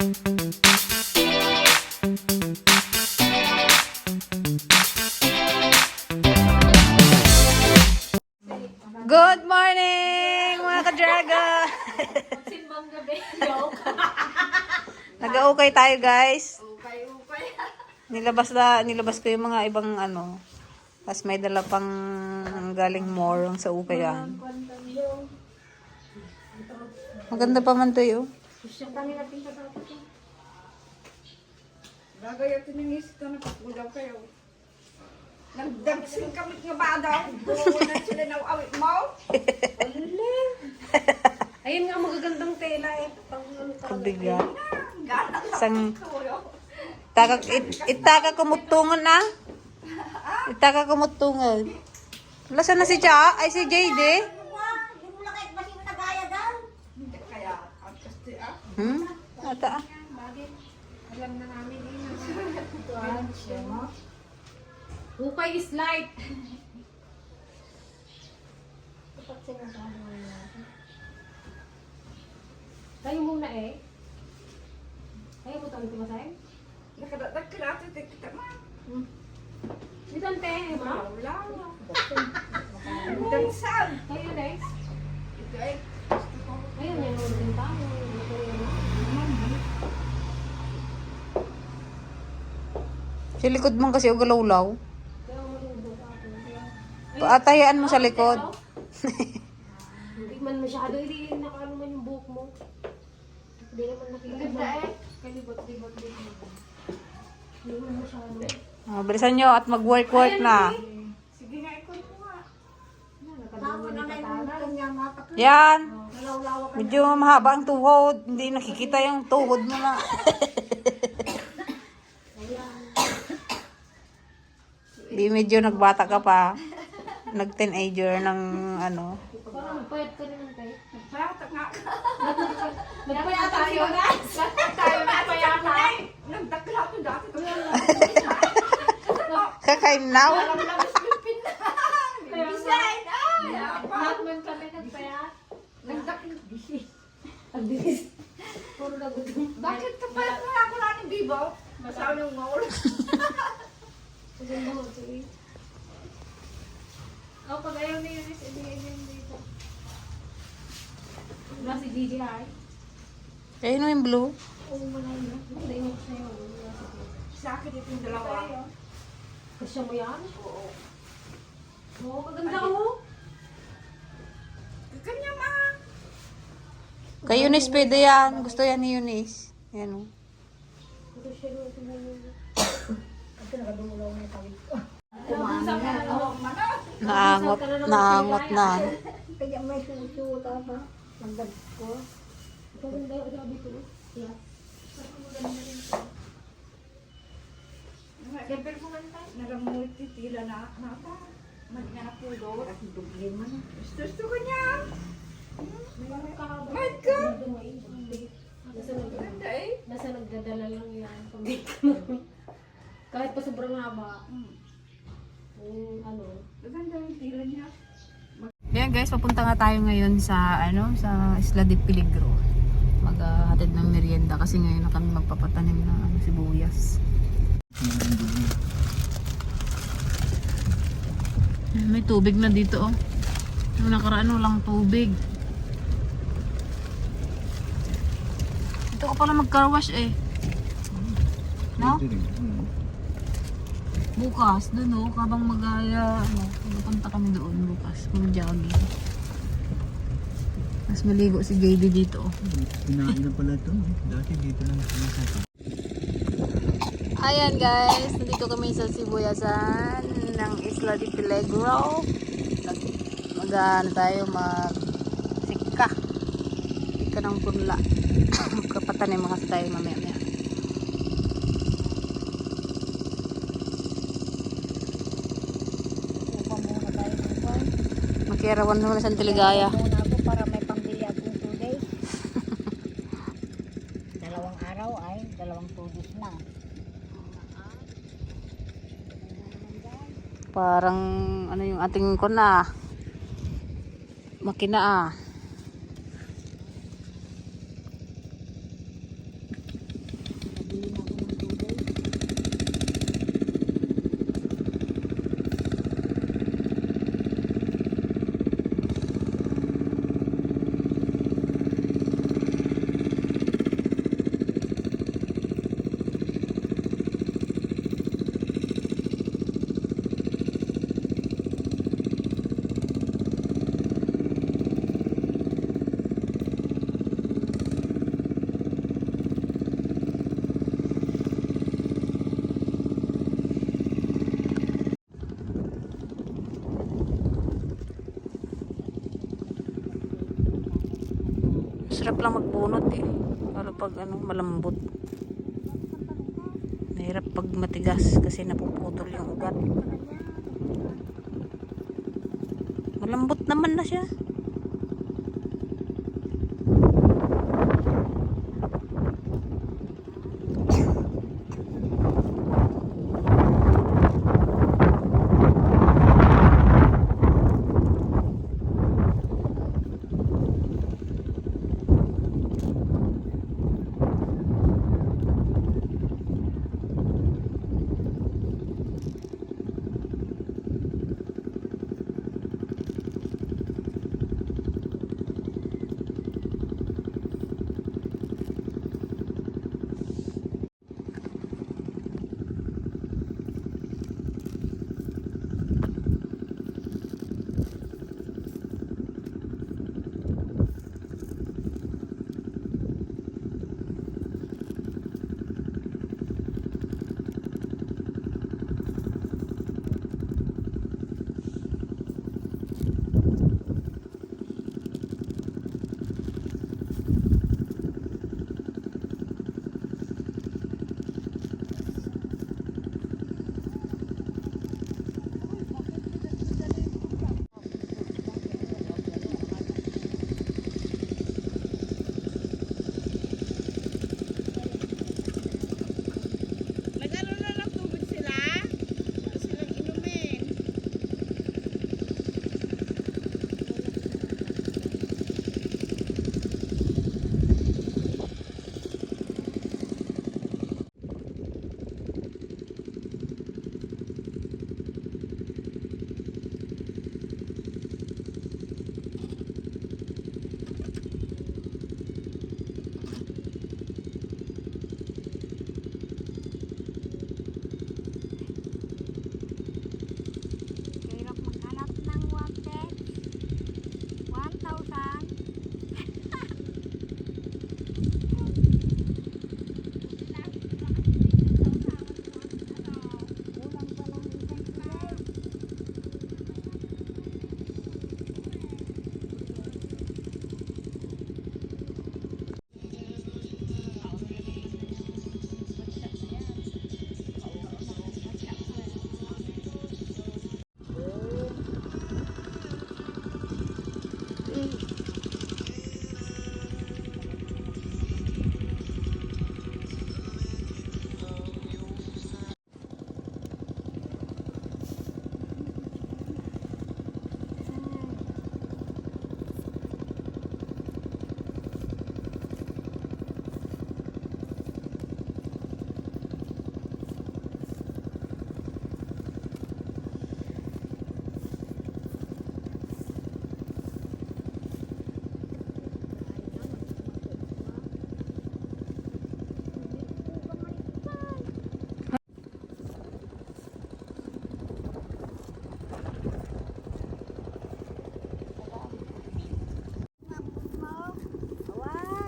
Good morning, mga ka-dragon! Simbang gabi. Joke. Nag-ukay tayo, guys. Ukay-ukay. Nilabas ko yung mga ibang ano. Tapos may dala pang galing morong sa ukayan. Maganda pa man to yun. Siyang kami natin sa dapat. Gagayatin yung isito na papudaw kayo. Nagdagsing kami nga ba daw? Doon na sila nawawit mo? Ayun nga magagandang tela eh. Kabiga. Gana lang Isang kayo. itaka kumutungan na. Itaka kumutungan. Lasa na si Cha? Ay si JD? Hindi kaya ang kasi Ata. Bakit? Alam na namin eh. Ukay is light. Tayo muna eh. Tayo po tayo tumasay. Nakadadag ka natin kita ma. Dito ang te, ma. Wala. Dagsan. Tayo next. Ito ay Ayun, yan ang din tayo. Sa likod man kasi o galawlaw. Kaya malubog ako. Paatayaan mo sa likod. Hindi man masyado, hindi nakaano man yung buhok mo. Hindi naman nakikita. ganda eh. Kalibot-libot din mo. Hindi man masyado. Bilisan nyo at mag-work na. Sige nga ikot mo nga. Nakadalawa ni Katana. Yan. Medyo mahaba ang tuhod. Hindi nakikita yung tuhod mo na. Hindi medyo nagbata ka pa. Nag-teenager ng ano. Parang nagpayat ka rin ng tayo. Pata nga. Nagpayat tayo na. Tayo na payata. Nagdakla ko dati. Kakainaw. Alam labas lupin na. Design. Lahat man kami nagpayat. Nagdakla. Ang bilis. Puro nagutom. Bakit ka pala nga ako na ng bibaw? Masaw ng maul. Sige mo, sige. Oh, pag ayaw na yun, ibigay din dito. Wala si Gigi ay. Ayun mo yung blue. Oo, wala yun. Hindi mo sa'yo. Sa akin ito yung dalawa. Kasya mo yan? Oo. Oo, maganda ko. Kanya ma. Kay Eunice pwede yan. Gusto yan ni Eunice. Yan o. Kasya mo ito mo. Naangot na. Kaya may susuta pa. Nagdag ko. Maganda yung sabi ko. Yeah. Siyempre mo nga nagamulit titila na pa. Magna na po do. Gusto ko niya. My God. Ganda eh. Nasa nagdadala lang yan. Kahit pa sobrang haba. Ano. Ganda yung tila niya. Yan guys, papunta nga tayo ngayon sa sa Isla de Peligro. Maghatid ng merienda kasi ngayon na kami magpapatanim ng sibuyas. May tubig na dito oh. Yung nakaraan walang tubig. Dito ko pala mag-car wash eh. No? Bukas, doon oh, habang pupunta kami doon bukas, mag-jogging. Mas maligo si JD dito oh. Pinain na pala ito. Dati dito lang sa Ayan guys, nandito kami sa Sibuyasan ng Isla de Peligro. Mag-sika. Sika ng punla. Magkapatanim kasi tayo mamaya-maya. Makirawan naman sa Tiligaya. Muna ako para may pambili akong 2 days. Dalawang araw ay dalawang 2 days na. Parang ano yung ating makina. Mahirap lang magbunot eh. Lalo pag ano, malambot. Mahirap pag matigas kasi napuputol yung ugat. Malambot naman na siya.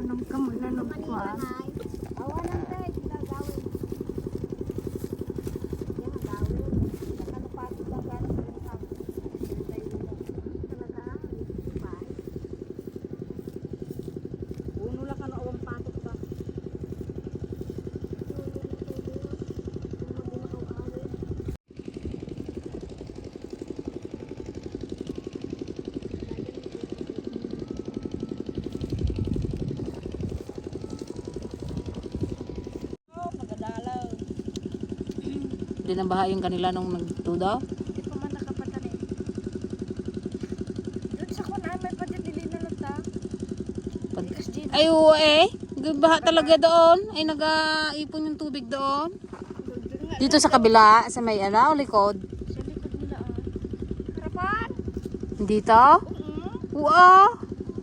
Anong kamalanong ko ah. Hindi na baha yung kanila nung nagtudaw. Hindi pa man nakapatanim. Doon sa kunaan may padidili na lang ta. Ay oo eh. Baha talaga doon. Ay nag-aipon yung tubig doon. Dito sa kabila, sa may ano, likod. Sa likod nila ah. Harapan? Dito? Wow!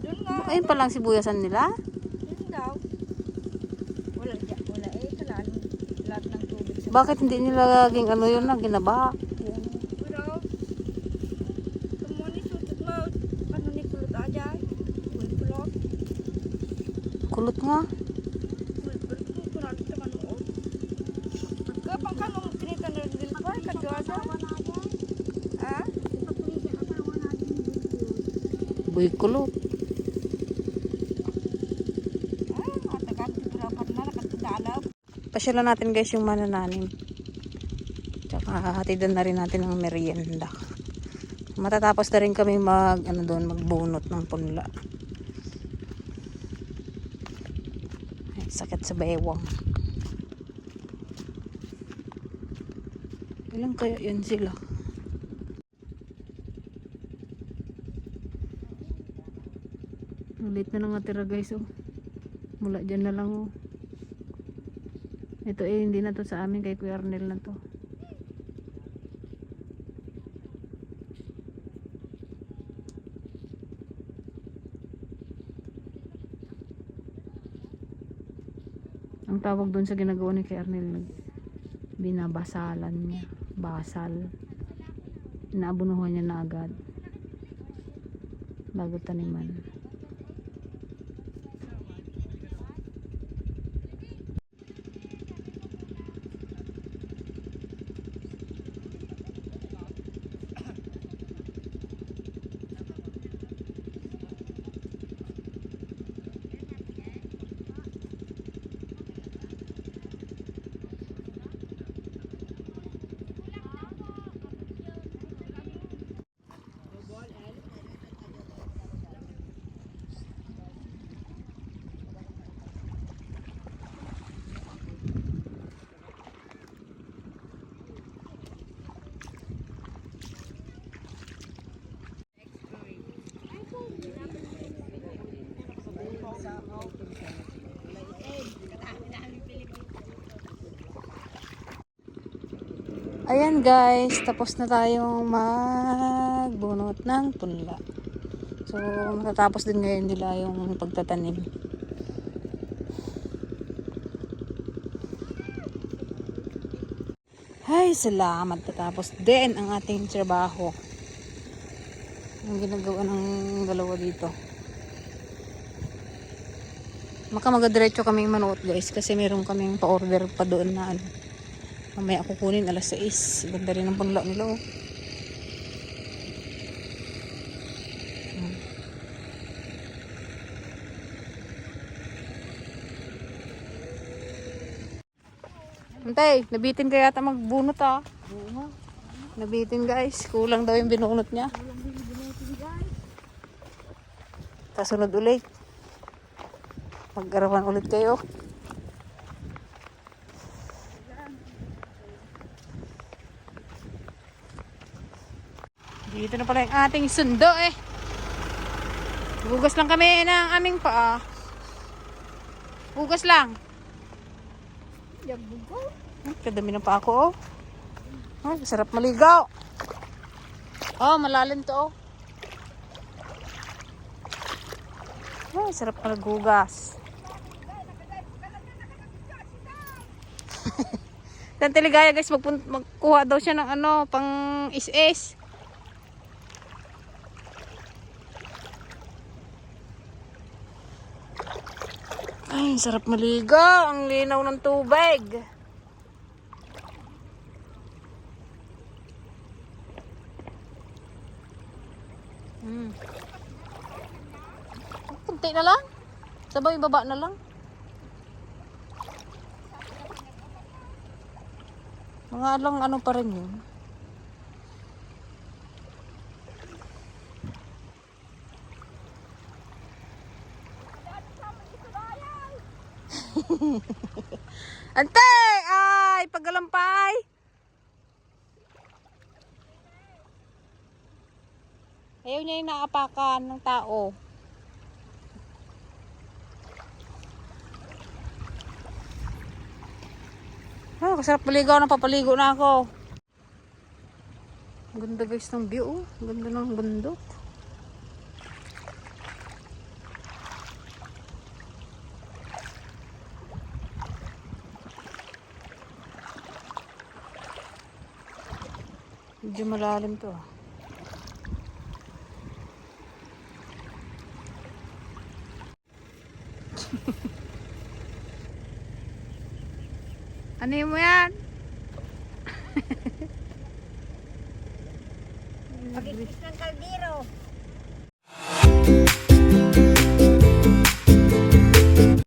Doon nga. Ayun palang sibuyasan nila. Doon daw. Wala dyan. Wala eh. Kalaan. Lahat ng tubig sa Bakit hindi nila laging ano yun na ginabaha? Pero, tumuni sutot mo. Ano ni kulot aja? Kulot. Kulot nga. Kapag kanong pinitan na rin pa, kadwasa. Ha? Boy kulot. Pasyalan natin guys yung manananim. Tsaka hatidan na rin natin ng merienda. Matatapos na rin kami magbunot ng punla. Ay, sakit sa bewang. Ilan kaya yun sila? Ulit na lang natira guys oh. Mula dyan na lang oh. Ito hindi na to sa amin, kay Kuya Arnel na to. Ang tawag doon sa ginagawa ni Kuya Arnel, binabasalan niya. Basal. Inaabunuhan niya na agad bago taniman. Ayan guys, tapos na tayong magbunot ng punla. So, matatapos din ngayon nila yung pagtatanim. Ay, salamat. Tatapos din ang ating trabaho. Ang ginagawa ng dalawa dito. Magamagadiretso kaming manuot guys kasi meron kaming pa-order pa doon na ano. Mamaya kukunin alas 6. Ganda rin ang punla nila oh. Antay, nabitin kaya yata magbunot ah. Nabitin guys. Kulang daw yung binunot niya. Kasunod ulit. Mag-arawan ulit kayo. Dito na pala yung ating sundo eh. Hugas lang kami ng aming paa. Hugas lang. Kadami ng paa ko oh. Oh, sarap maligaw. Oh, malalim to oh. Oh, sarap maghugas. Tante Ligaya guys, magkuha daw siya ng ano, pang is-is. Ay, sarap maligo. Ang linaw ng tubig. Kunti na lang. Sabay baba na lang. Mga lang ano pa rin yun. Ante! Ay! Paggalampay! Ayaw niya yung naapakan ng tao. Ah, kasarap maligaw. Napapaligo na ako. Ganda guys ng view. Ganda ng bundok. Medyo malalim to. Ano mo yan? Pagkikis ng kaldero.